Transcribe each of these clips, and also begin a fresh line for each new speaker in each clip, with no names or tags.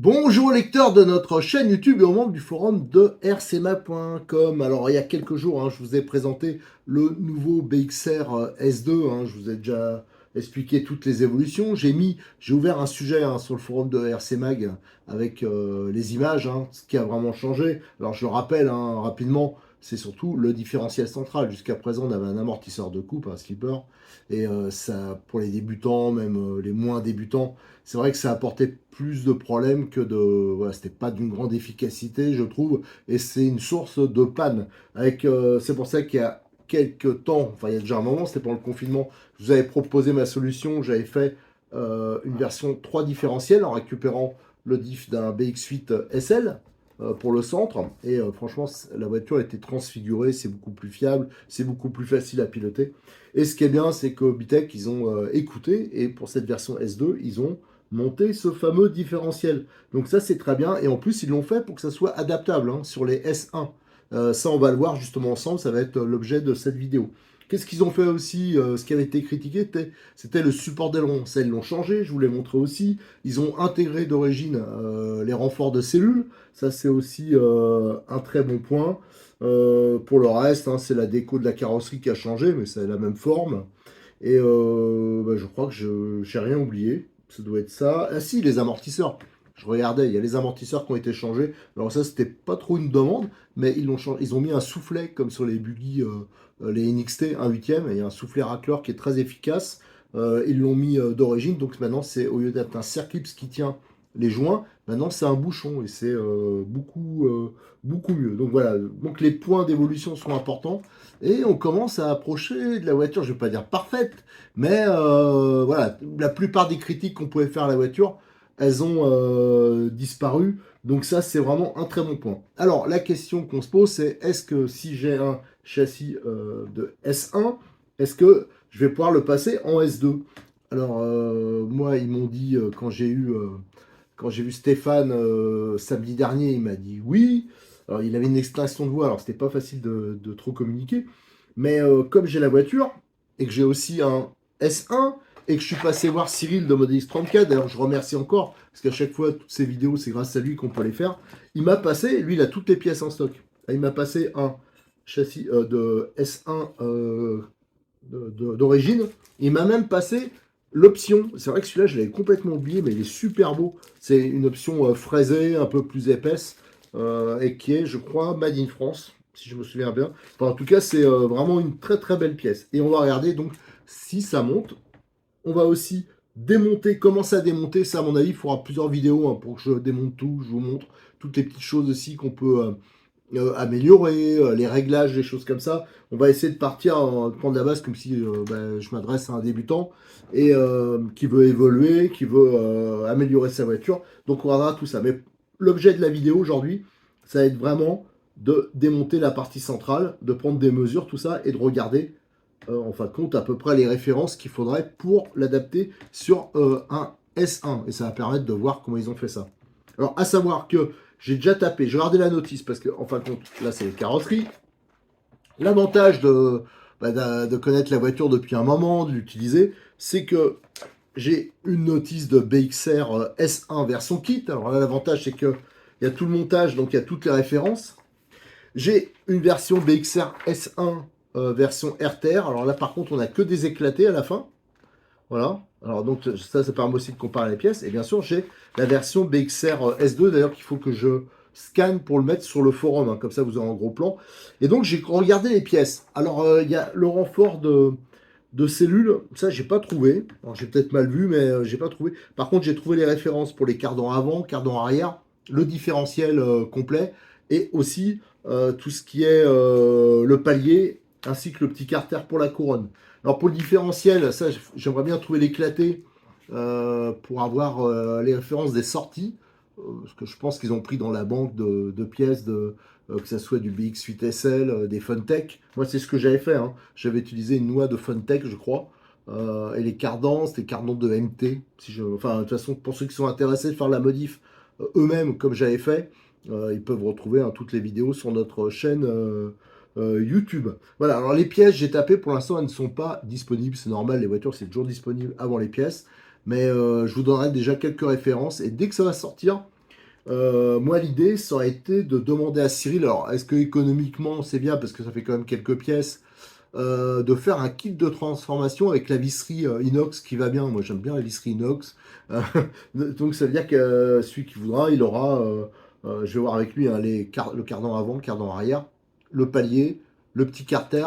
Bonjour lecteurs de notre chaîne YouTube et aux membres du forum de rcma.com. Alors il y a quelques jours, je vous ai présenté le nouveau BXR S2, je vous ai déjà expliqué toutes les évolutions. J'ai ouvert un sujet sur le forum de RCMag avec les images, ce qui a vraiment changé. Alors je le rappelle rapidement, c'est surtout le différentiel central. Jusqu'à présent on avait un amortisseur de coupe, un slipper, et ça, pour les débutants, même les moins débutants, c'est vrai que ça apportait plus de problèmes que de... Voilà, c'était pas d'une grande efficacité, je trouve, et c'est une source de panne. C'est pour ça qu'il y a quelques temps, enfin il y a déjà un moment, c'était pendant le confinement, je vous avais proposé ma solution, j'avais fait une version 3 différentiels en récupérant le diff d'un BX8 SL pour le centre, et franchement la voiture a été transfigurée, c'est beaucoup plus fiable, c'est beaucoup plus facile à piloter. Et ce qui est bien, c'est que Bitech, ils ont écouté, et pour cette version S2, ils ont monter ce fameux différentiel. Donc ça, c'est très bien. Et en plus, ils l'ont fait pour que ça soit adaptable sur les S1. Ça, on va le voir justement ensemble. Ça va être l'objet de cette vidéo. Qu'est-ce qu'ils ont fait aussi Ce qui avait été critiqué, c'était le support d'aileron. Ça, ils l'ont changé. Je vous l'ai montré aussi. Ils ont intégré d'origine les renforts de cellules. Ça, c'est aussi un très bon point. Pour le reste, c'est la déco de la carrosserie qui a changé, mais c'est la même forme. Et je crois que je j'ai rien oublié. Ça doit être ça. Ah si, les amortisseurs. Je regardais, il y a les amortisseurs qui ont été changés. Alors ça, c'était pas trop une demande, mais ils l'ont changé. Ils ont mis un soufflet comme sur les buggy, les NXT 1/8. Et il y a un soufflet racleur qui est très efficace. Ils l'ont mis d'origine, donc maintenant c'est au lieu d'être un circlips qui tient les joints, maintenant c'est un bouchon et c'est beaucoup mieux. Donc voilà, donc les points d'évolution sont importants. Et on commence à approcher de la voiture, je ne vais pas dire parfaite, mais voilà, la plupart des critiques qu'on pouvait faire à la voiture, elles ont disparu. Donc ça, c'est vraiment un très bon point. Alors, la question qu'on se pose, c'est est-ce que si j'ai un châssis de S1, est-ce que je vais pouvoir le passer en S2? Alors, moi, ils m'ont dit, quand j'ai vu Stéphane samedi dernier, il m'a dit oui. Alors, il avait une extinction de voix, alors c'était pas facile de trop communiquer. Mais comme j'ai la voiture, et que j'ai aussi un S1, et que je suis passé voir Cyril de Model X34, d'ailleurs je remercie encore, parce qu'à chaque fois, toutes ces vidéos, c'est grâce à lui qu'on peut les faire. Il m'a passé, lui, il a toutes les pièces en stock. Il m'a passé un châssis de S1 d'origine. Il m'a même passé l'option. C'est vrai que celui-là, je l'avais complètement oublié, mais il est super beau. C'est une option fraisée, un peu plus épaisse, et qui est, je crois, Made in France, si je me souviens bien. Enfin, en tout cas, c'est vraiment une très très belle pièce. Et on va regarder donc si ça monte. On va aussi démonter, commencer à démonter. Ça, à mon avis, il faudra plusieurs vidéos pour que je démonte tout. Je vous montre toutes les petites choses aussi qu'on peut améliorer, les réglages, des choses comme ça. On va essayer de partir, prendre la base comme si je m'adresse à un débutant et qui veut évoluer, qui veut améliorer sa voiture. Donc on regardera tout ça. Mais l'objet de la vidéo aujourd'hui, ça va être vraiment de démonter la partie centrale, de prendre des mesures, tout ça, et de regarder en fin de compte à peu près les références qu'il faudrait pour l'adapter sur un S1. Et ça va permettre de voir comment ils ont fait ça. Alors à savoir que j'ai déjà tapé, j'ai regardé la notice parce que, en fin de compte, là c'est les carrosseries. L'avantage de connaître la voiture depuis un moment, de l'utiliser, c'est que j'ai une notice de BXR S1 version kit. Alors là, l'avantage c'est que il y a tout le montage, donc il y a toutes les références. J'ai une version BXR S1 version RTR. Alors là, par contre, on n'a que des éclatés à la fin. Voilà. Alors donc ça permet aussi de comparer les pièces. Et bien sûr, j'ai la version BXR S2, d'ailleurs, qu'il faut que je scanne pour le mettre sur le forum. Comme ça, vous aurez un gros plan. Et donc, j'ai regardé les pièces. Alors, il y a le renfort de cellules. Ça, j'ai pas trouvé. Alors, j'ai peut-être mal vu, mais j'ai pas trouvé. Par contre, j'ai trouvé les références pour les cardans avant, cardans arrière, le différentiel complet, et aussi tout ce qui est le palier, ainsi que le petit carter pour la couronne. Alors pour le différentiel, ça j'aimerais bien trouver l'éclaté pour avoir les références des sorties, parce que je pense qu'ils ont pris dans la banque de pièces, que ce soit du BX8 SL, des Funtech. Moi c'est ce que j'avais fait, j'avais utilisé une noix de Funtech je crois, et les cardans, c'était cardans de MT. Enfin de toute façon pour ceux qui sont intéressés de faire la modif eux-mêmes comme j'avais fait, ils peuvent retrouver toutes les vidéos sur notre chaîne YouTube. Voilà, alors les pièces, j'ai tapé, pour l'instant, elles ne sont pas disponibles. C'est normal, les voitures, c'est toujours disponible avant les pièces. Mais je vous donnerai déjà quelques références. Et dès que ça va sortir, Moi, l'idée, ça aurait été de demander à Cyril, alors est-ce que économiquement c'est bien parce que ça fait quand même quelques pièces, de faire un kit de transformation avec la visserie inox qui va bien. Moi, j'aime bien la visserie inox. Euh, donc, ça veut dire que celui qui voudra, il aura, je vais voir avec lui, hein, le cardan avant, le cardan arrière, le palier, le petit carter,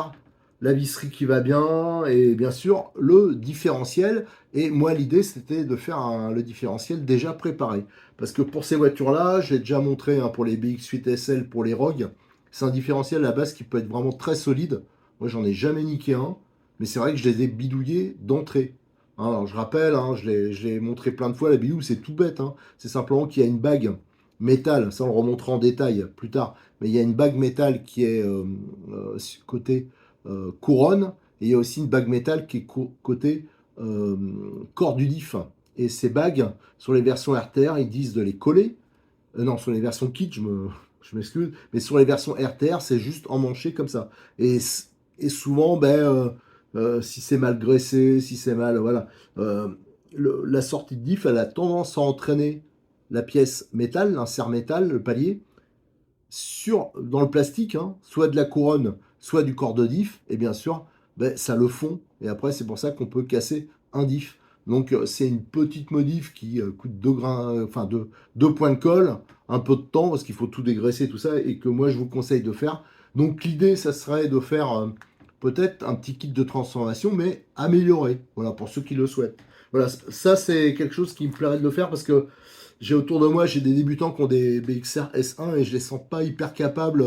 la visserie qui va bien, et bien sûr, le différentiel. Et moi, l'idée, c'était de faire le différentiel déjà préparé. Parce que pour ces voitures-là, j'ai déjà montré hein, pour les BX8 SL, pour les Rogue, c'est un différentiel à la base qui peut être vraiment très solide. Moi, j'en ai jamais niqué un, mais c'est vrai que je les ai bidouillés d'entrée. Hein, alors, je rappelle, hein, je l'ai montré plein de fois, la bidouille, c'est tout bête. Hein. C'est simplement qu'il y a une bague métal, ça on le remontera en détail plus tard, mais il y a une bague métal qui est côté couronne, et il y a aussi une bague métal qui est côté euh, corps du diff. Et ces bagues, sur les versions RTR, ils disent de les coller. Non, sur les versions kit, je m'excuse, mais sur les versions RTR, c'est juste emmanché comme ça. Et, et souvent, ben, si c'est mal graissé, si c'est mal, voilà, euh, la sortie de diff, elle a tendance à entraîner la pièce métal, l'insert métal, le palier, dans le plastique, hein, soit de la couronne, soit du corps de diff, et bien sûr, ben, ça le fond. Et après, c'est pour ça qu'on peut casser un diff. Donc, c'est une petite modif qui coûte 2 grains, enfin 2 points de colle, un peu de temps, parce qu'il faut tout dégraisser, tout ça, et que moi, je vous conseille de faire. Donc, l'idée, ça serait de faire peut-être un petit kit de transformation, mais amélioré. Voilà, pour ceux qui le souhaitent. Voilà, ça, c'est quelque chose qui me plairait de le faire, parce que j'ai autour de moi, j'ai des débutants qui ont des BXR S1 et je les sens pas hyper capables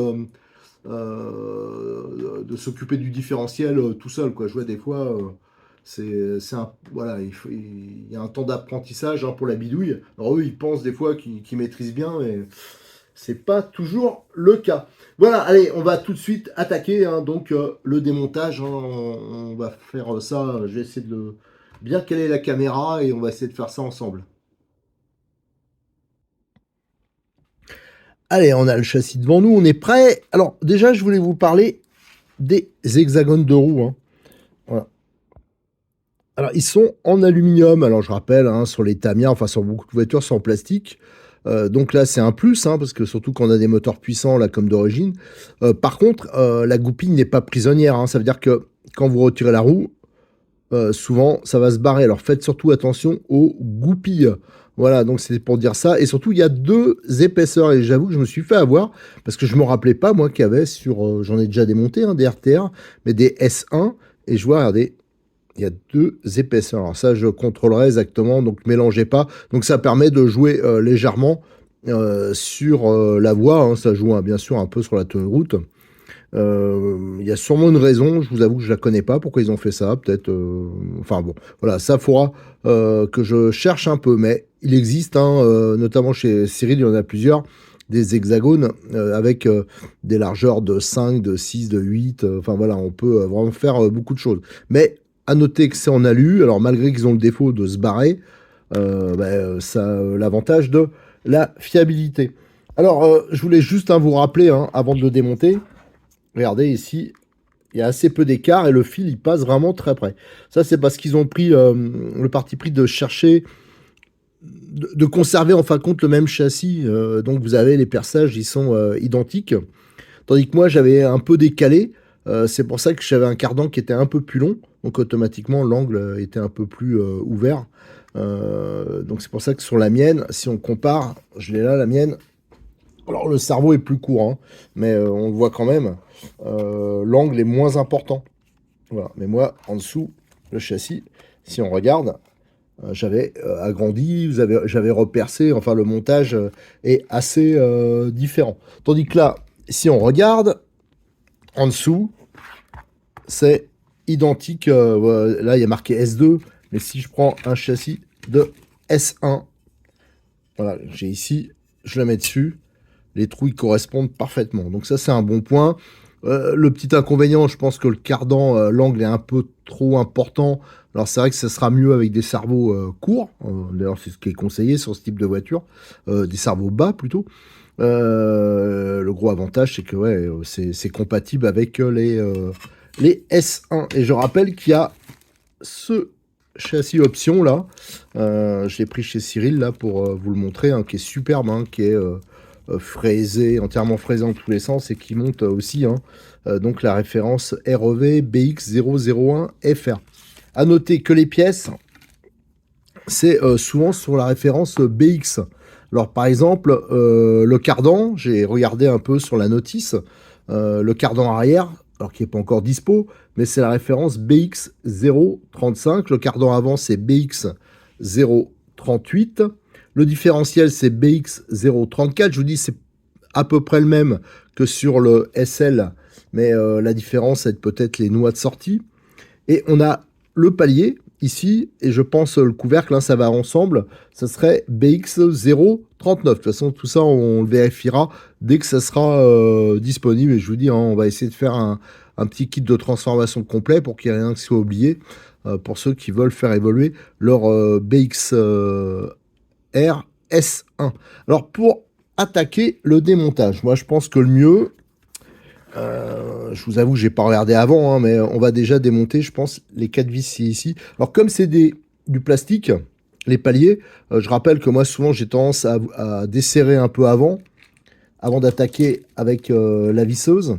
de s'occuper du différentiel tout seul, quoi. Je vois des fois, c'est un, voilà, il y a un temps d'apprentissage hein, pour la bidouille. Alors eux, ils pensent des fois qu'ils maîtrisent bien, mais c'est pas toujours le cas. Voilà, allez, on va tout de suite attaquer hein, donc le démontage. Hein, on va faire ça. Je vais essayer de bien caler la caméra et on va essayer de faire ça ensemble. Allez, on a le châssis devant nous, on est prêt. Alors, déjà, je voulais vous parler des hexagones de roues. Hein. Voilà. Alors, ils sont en aluminium. Alors, je rappelle, hein, sur les Tamiya, enfin, sur beaucoup de voitures, c'est en plastique. Donc là, c'est un plus, hein, parce que surtout quand on a des moteurs puissants, là, comme d'origine. Par contre, la goupille n'est pas prisonnière. Hein. Ça veut dire que quand vous retirez la roue, souvent ça va se barrer. Alors faites surtout attention aux goupilles. Voilà, donc c'est pour dire ça. Et surtout, il y a 2 épaisseurs. Et j'avoue que je me suis fait avoir parce que je me rappelais pas, moi, qu'il y avait sur. J'en ai déjà démonté hein, des RTR, mais des S1. Et je vois, regardez, il y a 2 épaisseurs. Alors ça, je contrôlerai exactement. Donc mélangez pas. Donc ça permet de jouer légèrement sur la voie. Hein. Ça joue bien sûr un peu sur la tenue de route. Il y a sûrement une raison, je vous avoue que je la connais pas, pourquoi ils ont fait ça, peut-être... enfin bon, voilà, ça faudra que je cherche un peu, mais il existe, hein, notamment chez Cyril, il y en a plusieurs, des hexagones avec des largeurs de 5, de 6, de 8, enfin voilà, on peut vraiment faire beaucoup de choses. Mais à noter que c'est en alu, alors malgré qu'ils ont le défaut de se barrer, ça a l'avantage de la fiabilité. Alors, je voulais juste hein, vous rappeler, hein, avant de le démonter, regardez ici, il y a assez peu d'écart et le fil il passe vraiment très près. Ça c'est parce qu'ils ont pris le parti pris de chercher, de conserver en fin de compte le même châssis. Donc vous avez les perçages, ils sont identiques. Tandis que moi j'avais un peu décalé. C'est pour ça que j'avais un cardan qui était un peu plus long. Donc automatiquement l'angle était un peu plus ouvert. Donc c'est pour ça que sur la mienne, si on compare, je l'ai là la mienne, alors le cerveau est plus court, hein, mais on le voit quand même. L'angle est moins important. Voilà. Mais moi, en dessous, le châssis, si on regarde, j'avais agrandi, j'avais repercé, enfin le montage est assez différent. Tandis que là, si on regarde, en dessous, c'est identique. Là, il y a marqué S2, mais si je prends un châssis de S1, voilà, j'ai ici, je le mets dessus, les trous ils correspondent parfaitement. Donc ça c'est un bon point. Le petit inconvénient, je pense que le cardan, l'angle est un peu trop important. Alors c'est vrai que ça sera mieux avec des cerveaux courts. D'ailleurs c'est ce qui est conseillé sur ce type de voiture. Des cerveaux bas plutôt. Le gros avantage c'est que ouais, c'est compatible avec les S1. Et je rappelle qu'il y a ce châssis option là. Je l'ai pris chez Cyril là pour vous le montrer, hein, qui est superbe, hein, qui est fraisé, entièrement fraisé dans tous les sens et qui monte aussi, hein, donc la référence REV BX001FR. À noter que les pièces, c'est souvent sur la référence BX. Alors par exemple, le cardan, j'ai regardé un peu sur la notice, le cardan arrière, alors qui n'est pas encore dispo, mais c'est la référence BX035. Le cardan avant, c'est BX038. Le différentiel, c'est BX034. Je vous dis, c'est à peu près le même que sur le SL, mais la différence, c'est peut-être les noix de sortie. Et on a le palier ici, et je pense le couvercle, hein, ça va ensemble, ça serait BX039. De toute façon, tout ça, on le vérifiera dès que ça sera disponible. Et je vous dis, hein, on va essayer de faire un petit kit de transformation complet pour qu'il n'y ait rien qui soit oublié, pour ceux qui veulent faire évoluer leur BXR S1. Alors, pour attaquer le démontage, moi, je pense que le mieux... je vous avoue, j'ai pas regardé avant, hein, mais on va déjà démonter, je pense, les 4 vis ici. Alors, comme c'est du plastique, les paliers, je rappelle que moi, souvent, j'ai tendance à desserrer un peu avant d'attaquer avec la visseuse.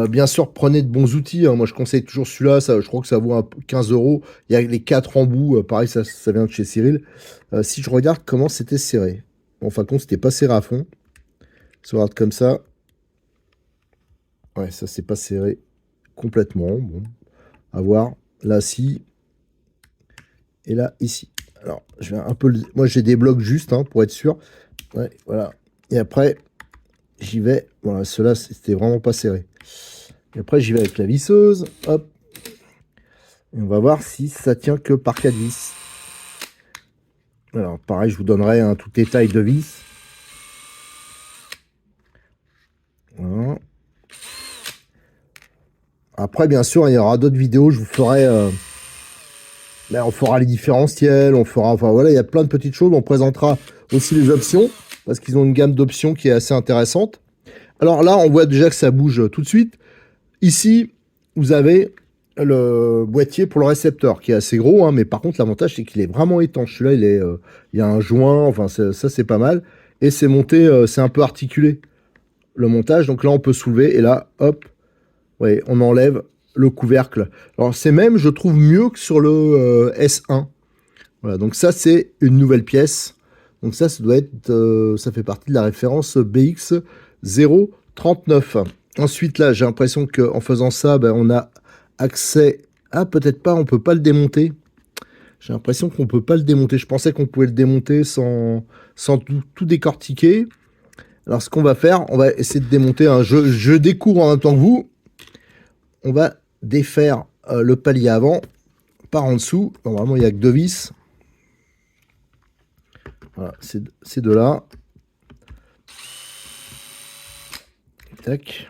Bien sûr, prenez de bons outils, hein. Moi, je conseille toujours celui-là. Je crois que ça vaut 15 €. Il y a les 4 embouts. Pareil, ça vient de chez Cyril. Si je regarde comment c'était serré. Bon, en fin de compte, c'était pas serré à fond. Si on regarde comme ça. Ouais, ça c'est pas serré complètement. Bon, à voir. Là, si. Et là, ici. Alors, je vais un peu... Moi, j'ai des blocs juste, hein, pour être sûr. Ouais, voilà. Et après, j'y vais. Voilà, ceux-là, c'était vraiment pas serré. Et après, j'y vais avec la visseuse. Hop. Et on va voir si ça tient que par 4 vis. Alors, pareil, je vous donnerai un tout détail de vis. Voilà. Après, bien sûr, il y aura d'autres vidéos. Je vous ferai... on fera les différentiels, on fera... Enfin, voilà, il y a plein de petites choses. On présentera aussi les options, parce qu'ils ont une gamme d'options qui est assez intéressante. Alors là, on voit déjà que ça bouge tout de suite. Ici, vous avez le boîtier pour le récepteur, qui est assez gros, hein, mais par contre, l'avantage, c'est qu'il est vraiment étanche. Celui-là, il y a un joint, enfin, ça, c'est pas mal. Et c'est monté, c'est un peu articulé, le montage. Donc là, on peut soulever, et là, hop, ouais, on enlève le couvercle. Alors, c'est même, je trouve, mieux que sur le S1. Voilà, donc ça, c'est une nouvelle pièce. Donc ça doit être, ça fait partie de la référence BX039. Ensuite, là, j'ai l'impression qu'en faisant ça, ben, on a accès... Ah, peut-être pas, on peut pas le démonter. J'ai l'impression qu'on peut pas le démonter. Je pensais qu'on pouvait le démonter sans tout décortiquer. Alors, ce qu'on va faire, on va essayer de démonter. Hein. Je découvre en même temps que vous. On va défaire le palier avant par en dessous. Normalement, il n'y a que 2 vis. Voilà, ces deux-là. Tac.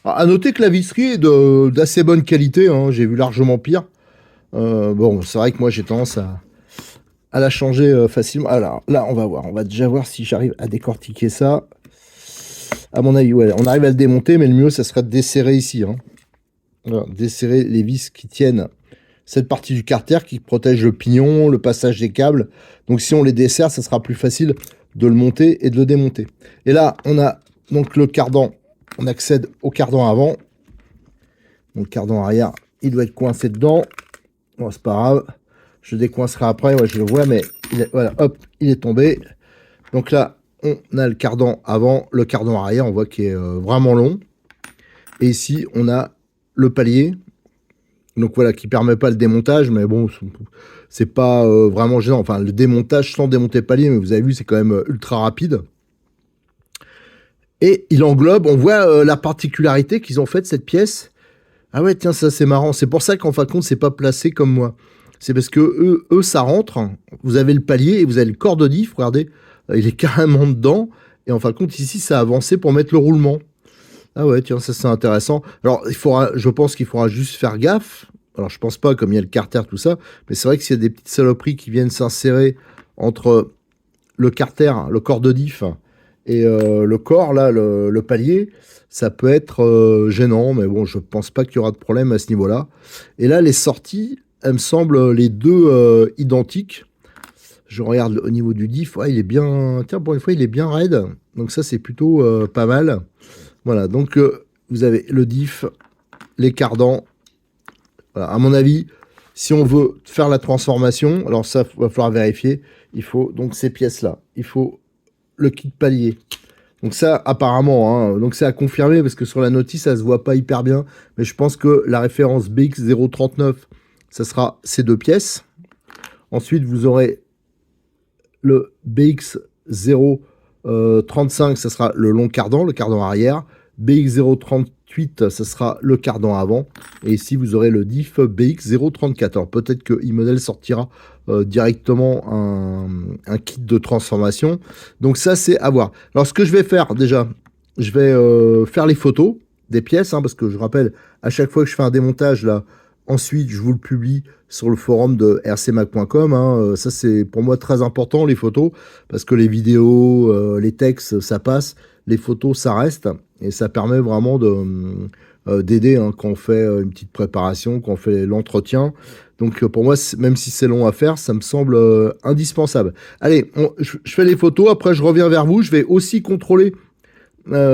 Alors, à noter que la visserie est d'assez bonne qualité. Hein. J'ai vu largement pire. Bon, c'est vrai que moi, j'ai tendance à la changer facilement. Alors, là, on va voir. On va déjà voir si j'arrive à décortiquer ça. À mon avis, ouais, on arrive à le démonter, mais le mieux, ça serait de desserrer ici. Hein. Voilà, desserrer les vis qui tiennent cette partie du carter qui protège le pignon, le passage des câbles. Donc si on les desserre, ça sera plus facile de le monter et de le démonter. Et là, on a donc le cardan. On accède au cardan avant. Donc le cardan arrière, il doit être coincé dedans. Bon, c'est pas grave. Je décoincerai après. Ouais, je le vois, mais voilà, hop, il est tombé. Donc là, on a le cardan avant, le cardan arrière. On voit qu'il est vraiment long. Et ici, on a le palier. Donc voilà, qui permet pas le démontage, mais bon, c'est pas vraiment gênant. Enfin, le démontage sans démonter le palier, mais vous avez vu, c'est quand même ultra rapide. Et il englobe, on voit la particularité qu'ils ont faite de cette pièce. Ah ouais, tiens, ça c'est marrant. C'est pour ça qu'en fin de compte, c'est pas placé comme moi. C'est parce que eux, ça rentre. Vous avez le palier et vous avez le corps de diff. Regardez, il est carrément dedans. Et en fin de compte, ici, ça a avancé pour mettre le roulement. Ah ouais, tiens, ça c'est intéressant. Alors, je pense qu'il faudra juste faire gaffe. Alors, je pense pas, comme il y a le carter, tout ça. Mais c'est vrai que s'il y a des petites saloperies qui viennent s'insérer entre le carter, le corps de diff, Et le corps, là, le palier, ça peut être gênant, mais bon, je pense pas qu'il y aura de problème à ce niveau-là. Et là, les sorties, elles me semblent les deux identiques. Je regarde au niveau du diff, ouais, il est bien... Tiens, pour une fois, il est bien raide. Donc ça, c'est plutôt pas mal. Voilà, donc vous avez le diff, les cardans. Voilà, à mon avis, si on veut faire la transformation, alors ça, va falloir vérifier, il faut donc ces pièces-là. Il faut le kit palier. Donc ça, apparemment, hein, donc c'est à confirmer, parce que sur la notice, ça se voit pas hyper bien, mais je pense que la référence BX039, ça sera ces deux pièces. Ensuite, vous aurez le BX035, ça sera le long cardan, le cardan arrière. BX038, ça sera le cardan avant. Et ici, vous aurez le diff BX034. Alors peut-être que e-model sortira directement un kit de transformation. Donc ça, c'est à voir. Alors ce que je vais faire, déjà, je vais faire les photos des pièces, hein, parce que je rappelle, à chaque fois que je fais un démontage, là, ensuite, je vous le publie sur le forum de rcmac.com. Hein. Ça, c'est pour moi très important, les photos, parce que les vidéos, les textes, ça passe. Les photos, ça reste. Et ça permet vraiment d'aider hein, quand on fait une petite préparation, quand on fait l'entretien. Donc pour moi, même si c'est long à faire, ça me semble indispensable. Allez, je fais les photos, après je reviens vers vous. Je vais aussi contrôler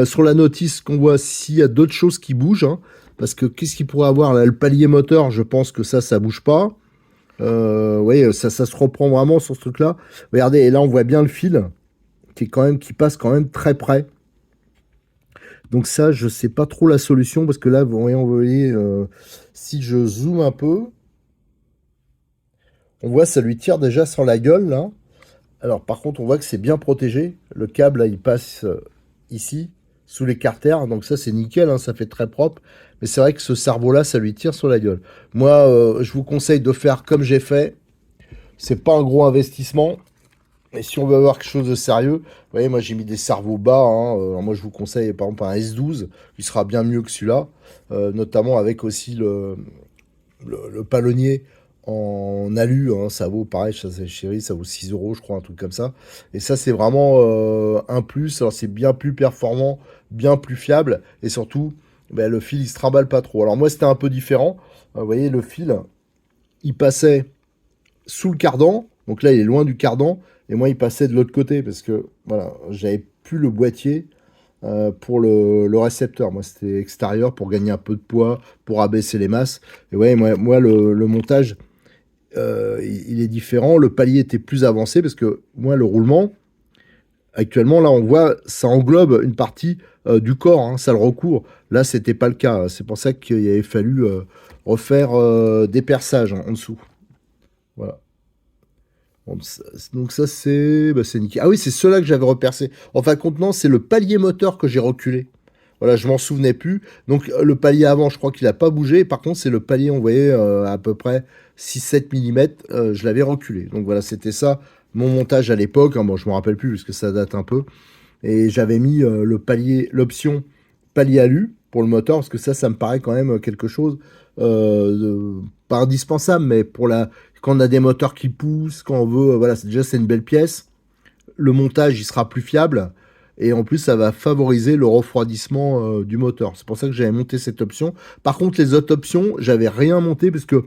sur la notice qu'on voit s'il y a d'autres choses qui bougent. Hein, parce que qu'est-ce qu'il pourrait avoir là? Le palier moteur, je pense que ça bouge pas. Oui, ça se reprend vraiment sur ce truc-là. Regardez, et là on voit bien le fil qui passe quand même très près. Donc ça, je sais pas trop la solution, parce que là, vous voyez, si je zoome un peu, on voit ça lui tire déjà sur la gueule, là. Alors par contre, on voit que c'est bien protégé. Le câble, là, il passe ici, sous les carters. Donc ça, c'est nickel, hein, ça fait très propre. Mais c'est vrai que ce cerveau-là, ça lui tire sur la gueule. Moi, je vous conseille de faire comme j'ai fait. C'est pas un gros investissement. Et si on veut avoir quelque chose de sérieux, vous voyez, moi j'ai mis des cerveaux bas. Hein, alors moi je vous conseille par exemple un S12, qui sera bien mieux que celui-là, notamment avec aussi le palonnier en alu. Hein, ça vaut pareil, ça c'est chéri, ça vaut 6 euros, je crois, un truc comme ça. Et ça c'est vraiment un plus. Alors c'est bien plus performant, bien plus fiable, et surtout ben, le fil il se trimballe pas trop. Alors moi c'était un peu différent. Vous voyez, le fil il passait sous le cardan. Donc là, il est loin du cardan. Et moi, il passait de l'autre côté parce que voilà, j'avais plus le boîtier pour le récepteur. Moi, c'était extérieur pour gagner un peu de poids, pour abaisser les masses. Et ouais, moi le montage, il est différent. Le palier était plus avancé parce que moi, le roulement, actuellement, là, on voit, ça englobe une partie du corps, hein, ça le recouvre. Là, c'était pas le cas. C'est pour ça qu'il avait fallu refaire des perçages en dessous. Voilà. Donc ça, c'est nickel. Ah oui, c'est ceux-là que j'avais repercé. En fin de compte, non, c'est le palier moteur que j'ai reculé. Voilà, je m'en souvenais plus. Donc le palier avant, je crois qu'il n'a pas bougé. Par contre, c'est le palier, on voyait à peu près 6-7 mm, je l'avais reculé. Donc voilà, c'était ça, mon montage à l'époque. Hein. Bon, je me rappelle plus, parce que ça date un peu. Et j'avais mis le palier, l'option palier alu pour le moteur, parce que ça me paraît quand même quelque chose pas indispensable, mais quand on a des moteurs qui poussent, quand on veut, voilà, c'est une belle pièce. Le montage, il sera plus fiable. Et en plus, ça va favoriser le refroidissement du moteur. C'est pour ça que j'avais monté cette option. Par contre, les autres options, j'avais rien monté, parce que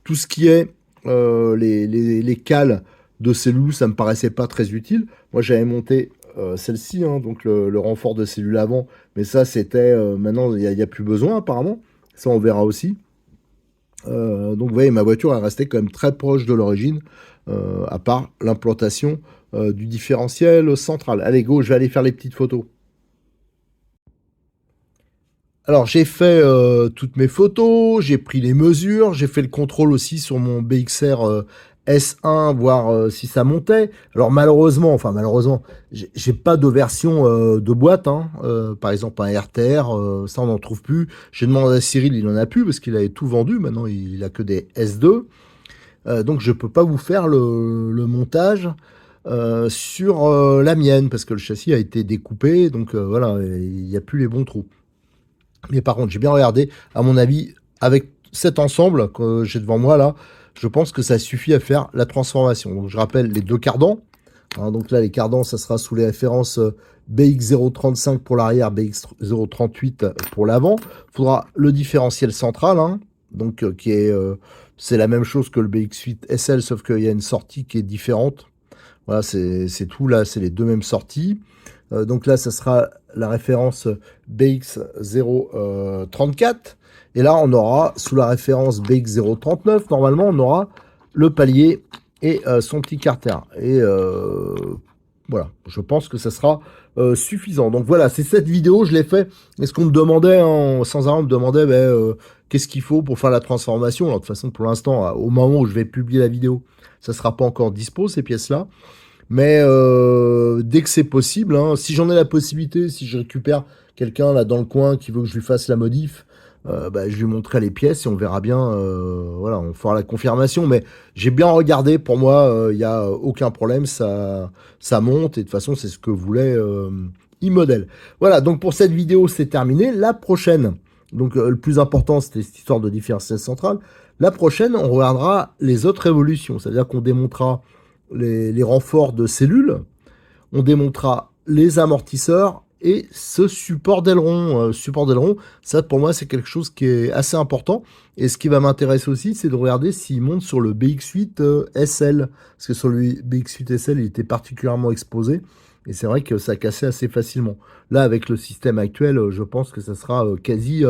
tout ce qui est les cales de cellules, ça me paraissait pas très utile. Moi, j'avais monté celle-ci, hein, donc le renfort de cellules avant. Mais ça, c'était... maintenant, il n'y a plus besoin, apparemment. Ça, on verra aussi. Donc, vous voyez, ma voiture, elle restait quand même très proche de l'origine, à part l'implantation du différentiel central. Allez, go, je vais aller faire les petites photos. Alors, j'ai fait toutes mes photos, j'ai pris les mesures, j'ai fait le contrôle aussi sur mon BXR S1, voir si ça montait. Alors, malheureusement, j'ai pas de version de boîte. Hein. Par exemple, un RTR, ça, on n'en trouve plus. J'ai demandé à Cyril, il en a plus, parce qu'il avait tout vendu. Maintenant, il a que des S2. Donc, je peux pas vous faire le montage sur la mienne, parce que le châssis a été découpé. Donc, voilà, il n'y a plus les bons trous. Mais par contre, j'ai bien regardé, à mon avis, avec cet ensemble que j'ai devant moi là, je pense que ça suffit à faire la transformation. Donc je rappelle les deux cardans. Hein, donc là, les cardans, ça sera sous les références BX035 pour l'arrière, BX038 pour l'avant. Il faudra le différentiel central, hein, donc c'est la même chose que le BX8 SL, sauf qu'il y a une sortie qui est différente. Voilà, c'est tout, là, c'est les deux mêmes sorties. Donc là, ça sera la référence BX034. Et là, on aura, sous la référence BX039, normalement, on aura le palier et son petit carter. Et voilà, je pense que ça sera suffisant. Donc voilà, c'est cette vidéo, je l'ai fait. Est-ce qu'on me demandait, hein, sans arrêt, on me demandait qu'est-ce qu'il faut pour faire la transformation. Alors de toute façon, pour l'instant, au moment où je vais publier la vidéo, ça ne sera pas encore dispo, ces pièces-là. Mais dès que c'est possible, hein, si j'en ai la possibilité, si je récupère quelqu'un là dans le coin qui veut que je lui fasse la modif, je lui montrerai les pièces et on verra bien. Voilà, on fera la confirmation. Mais j'ai bien regardé, pour moi, il n'y a aucun problème, ça monte et de toute façon, c'est ce que voulait iModel. Voilà, donc pour cette vidéo, c'est terminé. La prochaine, donc le plus important, c'était cette histoire de différentiel central. La prochaine, on regardera les autres évolutions, c'est-à-dire qu'on démontrera les renforts de cellules, on démontrera les amortisseurs et ce support d'aileron. Support d'aileron, ça pour moi c'est quelque chose qui est assez important. Et ce qui va m'intéresser aussi, c'est de regarder s'il monte sur le BX8 SL. Parce que sur le BX8 SL, il était particulièrement exposé. Et c'est vrai que ça cassait assez facilement. Là, avec le système actuel, je pense que ça sera quasi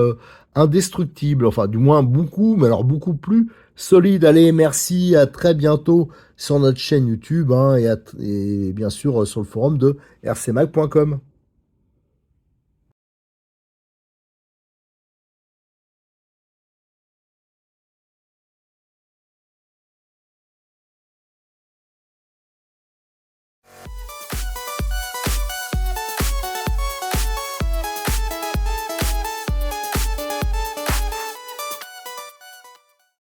indestructible. Enfin, du moins beaucoup, mais alors beaucoup plus solide. Allez, merci, à très bientôt sur notre chaîne YouTube, hein, et bien sûr sur le forum de rcmag.com.